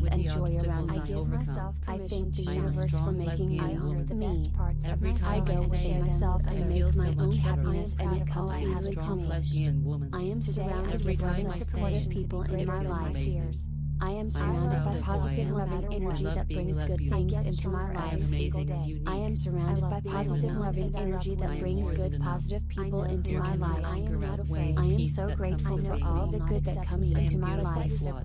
love with and the joy around obstacles me. I overcome. I thank the I am a universe for strong making me lesbian woman. me. Every I time go I say within it, myself I and feel make so my much own better. happiness, and it comes I am a easily to strong me. lesbian woman. I am surrounded Every with time loving, I say supportive it, people in it my feels life. amazing. I am I am surrounded proud by of who I positive, am. loving I energy love that being brings good lesbian. things into my I life. am amazing and unique. I am surrounded by being positive, enough. loving energy that I am brings more good, than enough. positive people into There my can no life. longer outweigh I am peace so that grateful comes for with all me. the good that comes I into am my beautifully life. flawed.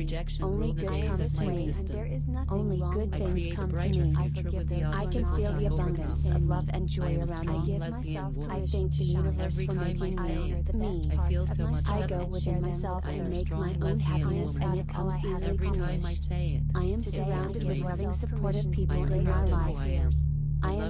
rejection Only rule the good days comes of to my me. existence. Only good I things create a come to brighter me. future with the I can obstacles feel the I've abundance overcome. of love and I joy am a around strong me. lesbian woman. I thank the universe Every for time I making say it, me. I feel so much I better. go within myself I am and a make strong my own lesbian happiness, woman. and it comes easily Every to time me. I say it, I am it feels surrounded with amazing. loving, supportive people I am in my proud of life. who I am. I I am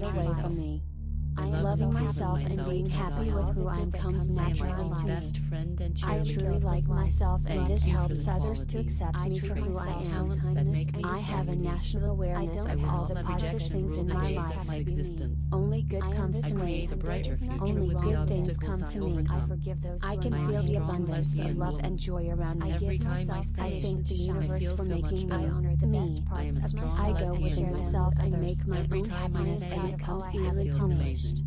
get away myself. from me. I I love loving so myself having and being myself happy as I with am. who I am comes I am my naturally own to best me. friend and I cheerleader. truly like myself, and Thank this you for helps the others to qualities, accept me for traits, who I and am. talents that make me I have a standard. national awareness I of will all not the let positive rejection things rule in the my days life. of my existence. Only good comes I to create a me. brighter future Only with the good things obstacles come I to me. overcome. I can I am feel a the strong abundance of lesbian love woman. and joy around me. Every time I I say thank the I universe feel for so much making better. me. I am a strong I go lesbian within woman. myself and make my Every own time I happiness, say and it it comes feels easily to me. amazing.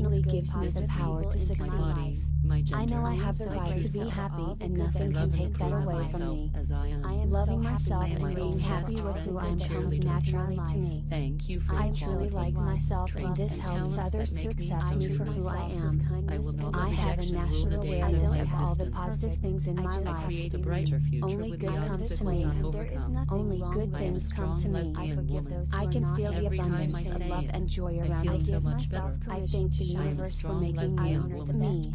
unconditionally gives me the power to my succeed. body, my gender, I know I have the my right true to be self. happy I and nothing can love and take that approve of away from myself me. as I am. Loving myself I am and my being own happy best with friend who I and am comes cheerleader. naturally to me. Thank you for I your truly like qualities, myself, and strength, this and helps talents others that to make me accept so me for true who I myself. am. I will not I let have a rejection rule the national days awareness of my of all the existence. positive things in my I life. create a brighter future Only with good the comes to obstacles me. I overcome. Only good I am a things come strong to me. lesbian woman. I can feel the Every time I abundance of say love it, and joy I around feel me. so much better. I thank the I am a universe for strong making lesbian woman. me.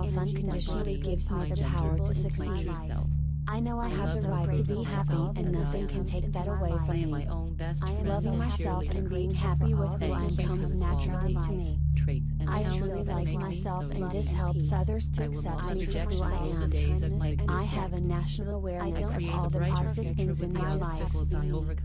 myself unconditionally gives me the power to succeed. I know I have the right to be happy, and nothing can take that away from me. Loving myself and being happy with who I am comes naturally to me. I truly like myself, and this helps others to accept me for who I am. I have a national awareness of all the positive things in my life.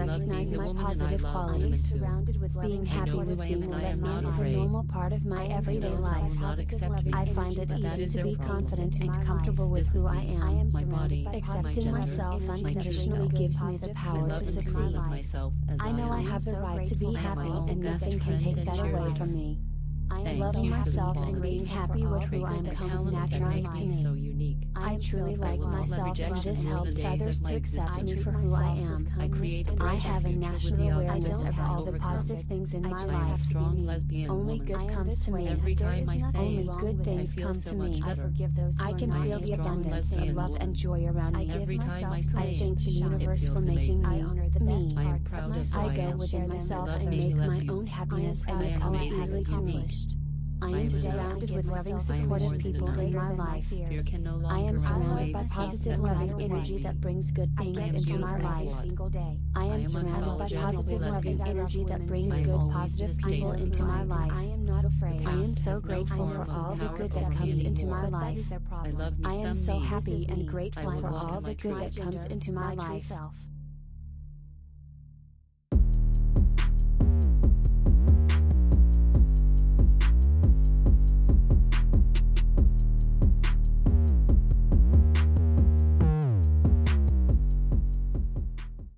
recognize my positive qualities. Being happy with being a lesbian is a normal part of my everyday life. I find it easy to be confident and comfortable with who I am. Accepting myself unconditionally gives me the power to succeed. I know I have the right to be happy and nothing can take that away from me. Loving myself and being happy with who I am comes naturally to me. I truly like myself and this helps others to accept me for who I am. I have a national awareness of all the positive things in my life. Strong lesbian Only woman. good comes to me. Every time I say Only it, good things I feel come so to much me. better. I can I'm a feel the strong abundance of lesbian love woman. and joy around me. Every time I I say thank the it, universe it for feels making amazing. me. I am proud of who I I go am. within I myself love and being make my lesbian. own happiness and I it am comes amazing easily to me. accomplished. I I am am surrounded with loving, supportive people in my life. Fear can no I am longer surrounded outweigh by the peace positive, that loving comes with energy me. that brings good things I am into my beautiful life. flawed. I I am am surrounded by unapologetically positive, loving lesbian. energy that brings I am good, always positive in a state people of into my pride. life. The I am past so has no grateful form for of all the power good over that comes me into my anymore. life. I love me I am some so me. happy and I grateful will for walk in all my the good that truth. comes into my life.